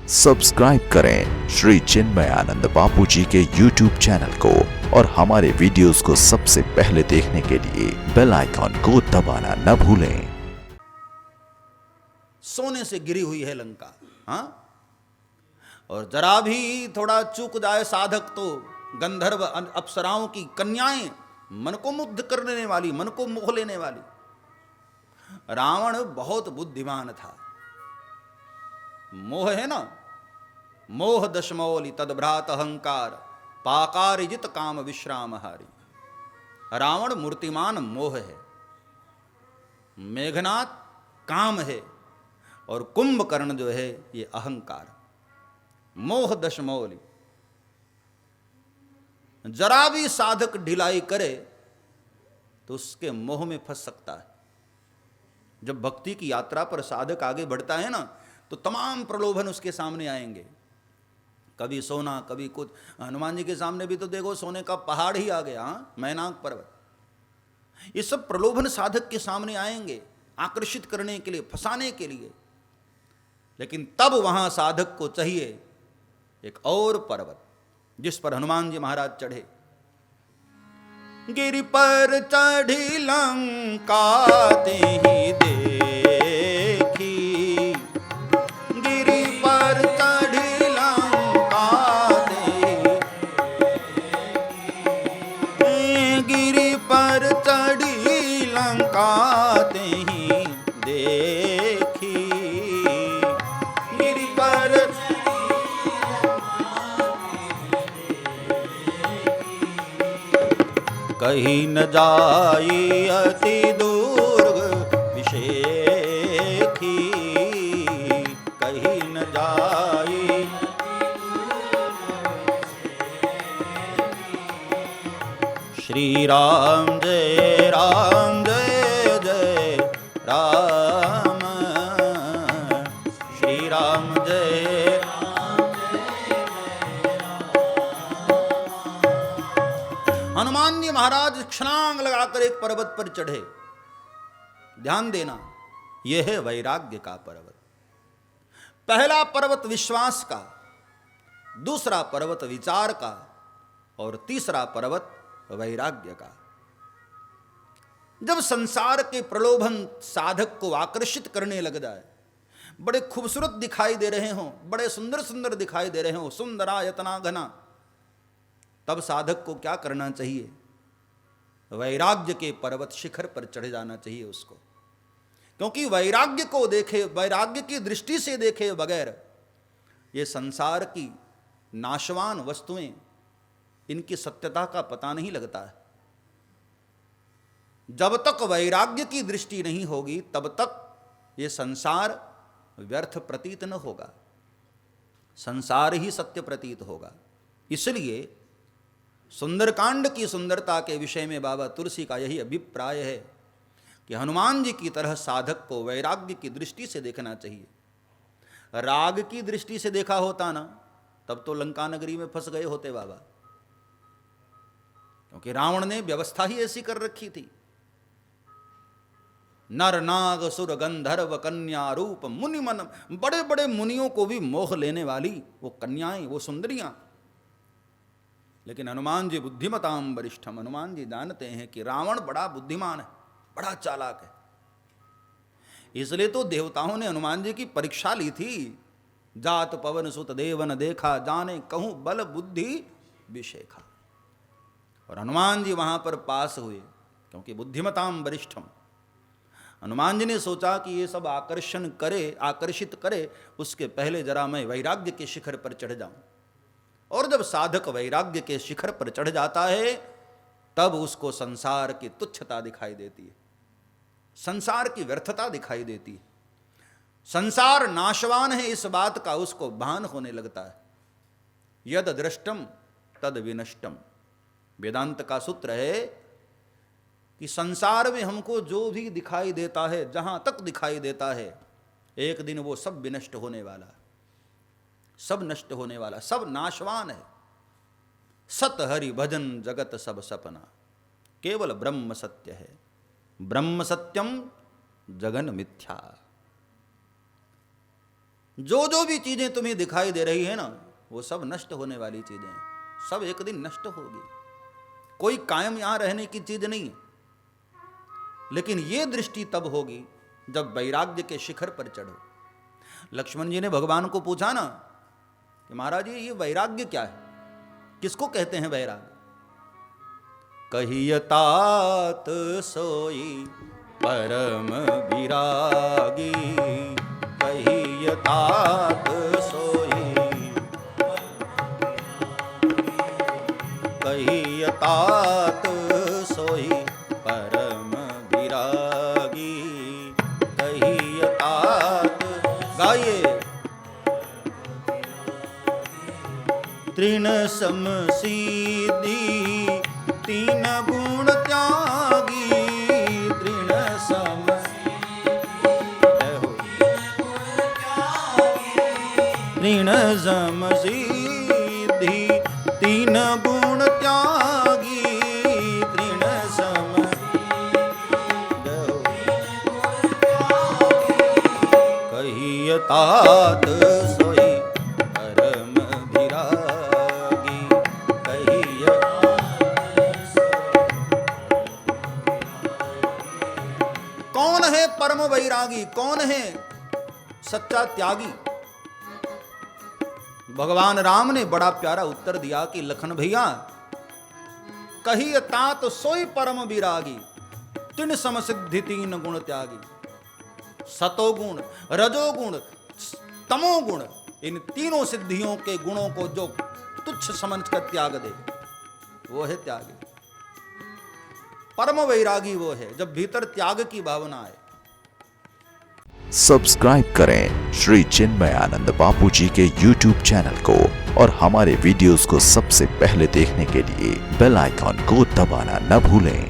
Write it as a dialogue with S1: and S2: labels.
S1: Subscribe करें श्री चिन्मयानंद बापू जी के YouTube channel को और हमारे वीडियोस को सबसे पहले देखने के लिए बेल आइकॉन को दबाना न भूलें।
S2: सोने से गिरी हुई है लंका। हाँ, और जरा भी थोड़ा चूक जाए साधक तो गंधर्व अप्सराओं की कन्याएं मन को मुग्ध करने वाली, मन को मोह लेने वाली। रावण बहुत बुद्धिमान था। मोह है ना, मोह दशमौली तदभ्रात अहंकार पाकारिजित काम विश्राम हारी। रावण मूर्तिमान मोह है, मेघनाथ काम है, और कुंभकर्ण जो है ये अहंकार। मोह दशमौली। जरा भी साधक ढिलाई करे तो उसके मोह में फंस सकता है। जब भक्ति की यात्रा पर साधक आगे बढ़ता है ना, तो तमाम प्रलोभन उसके सामने आएंगे। कभी सोना, कभी कुछ। हनुमान जी के सामने भी तो देखो सोने का पहाड़ ही आ गया, मैनाक पर्वत। ये सब प्रलोभन साधक के सामने आएंगे, आकर्षित करने के लिए, फंसाने के लिए। लेकिन तब वहां साधक को चाहिए एक और पर्वत, जिस पर हनुमान जी महाराज चढ़े। गिरि पर चढ़ी लंका तेहि देखी, गिरि पर चढ़ी लंका तेहि, गिरि पर चढ़ी लंका तेहि देखी, गिरि पर कहीं न जाई अति दुर्ग विषेखी, कहीं न जाई। श्री राम जय राम जय जय राम, श्री राम जय। हनुमान जी महाराज छलांग लगाकर एक पर्वत पर चढ़े। ध्यान देना, यह है वैराग्य का पर्वत। पहला पर्वत विश्वास का, दूसरा पर्वत विचार का, और तीसरा पर्वत वैराग्य का। जब संसार के प्रलोभन साधक को आकर्षित करने लग जाए, बड़े खूबसूरत दिखाई दे रहे हों, बड़े सुंदर सुंदर दिखाई दे रहे हों, सुंदरायतना घना, तब साधक को क्या करना चाहिए? वैराग्य के पर्वत शिखर पर चढ़ जाना चाहिए उसको। क्योंकि वैराग्य को देखे, वैराग्य की दृष्टि से देखे बगैर ये संसार की नाशवान वस्तुएं, इनकी सत्यता का पता नहीं लगता है। जब तक वैराग्य की दृष्टि नहीं होगी तब तक ये संसार व्यर्थ प्रतीत न होगा, संसार ही सत्य प्रतीत होगा। इसलिए सुंदरकांड की सुंदरता के विषय में बाबा तुलसी का यही अभिप्राय है कि हनुमान जी की तरह साधक को वैराग्य की दृष्टि से देखना चाहिए। राग की दृष्टि से देखा होता ना, तब तो लंका नगरी में फंस गए होते बाबा। क्योंकि रावण ने व्यवस्था ही ऐसी कर रखी थी। नर नाग सुर गंधर्व कन्या रूप मुनि मन, बड़े बड़े मुनियों को भी मोह लेने वाली वो कन्याएं, वो सुंदरियां। लेकिन हनुमान जी बुद्धिमताम वरिष्ठम, हनुमान जी जानते हैं कि रावण बड़ा बुद्धिमान है, बड़ा चालाक है। इसलिए तो देवताओं ने हनुमान जी की परीक्षा ली थी। जात पवन सुत देवन देखा, जाने कहूं बल बुद्धि विशेखा। और हनुमान जी वहां पर पास हुए, क्योंकि बुद्धिमताम वरिष्ठम। हनुमान जी ने सोचा कि ये सब आकर्षण करे, आकर्षित करे, उसके पहले जरा मैं वैराग्य के शिखर पर चढ़ जाऊं। और जब साधक वैराग्य के शिखर पर चढ़ जाता है, तब उसको संसार की तुच्छता दिखाई देती है, संसार की व्यर्थता दिखाई देती है। संसार नाशवान है इस बात का उसको भान होने लगता है। यद दृष्टम तद विनष्टम। वेदांत का सूत्र है कि संसार में हमको जो भी दिखाई देता है, जहां तक दिखाई देता है, एक दिन वो सब विनष्ट होने वाला है, सब नष्ट होने वाला, सब नाशवान है। सत हरि भजन जगत सब सपना, केवल ब्रह्म सत्य है। ब्रह्म सत्यम जगन मिथ्या। जो जो भी चीजें तुम्हें दिखाई दे रही है ना, वो सब नष्ट होने वाली चीजें हैं, सब एक दिन नष्ट होगी। कोई कायम यहां रहने की चीज नहीं है। लेकिन ये दृष्टि तब होगी जब वैराग्य के शिखर पर चढ़ो। लक्ष्मण जी ने भगवान को पूछा ना कि महाराज जी ये वैराग्य क्या है, किसको कहते हैं वैराग्य? कहिय तात सोई परम विरागी, कहिय तात सोई, कहिय तात सोई परम विरागी, कहिय तात। गाइए। तृण सम सीधी तीन गुण त्यागी, तृण सम तृण सम सीधी तीन गुण त्यागी, तृण सम कहिय तात सोई परम विरागी, कहिय। कौन है परम वैरागी, कौन है सच्चा त्यागी? भगवान राम ने बड़ा प्यारा उत्तर दिया कि लखन भैया, कहिय तात सोई परम विरागी, तीन समसिद्धि तीन गुण त्यागी। सतोगुण, रजोगुण, तमोगुण, इन तीनों सिद्धियों के गुणों को जो तुच्छ समझकर त्याग दे, वो है त्यागी। परम वैरागी वो है जब भीतर त्याग की भावना आए।
S1: सब्सक्राइब करें श्री चिन्मयानंद बापू जी के YouTube चैनल को और हमारे वीडियोस को सबसे पहले देखने के लिए बेल आइकॉन को दबाना न भूलें।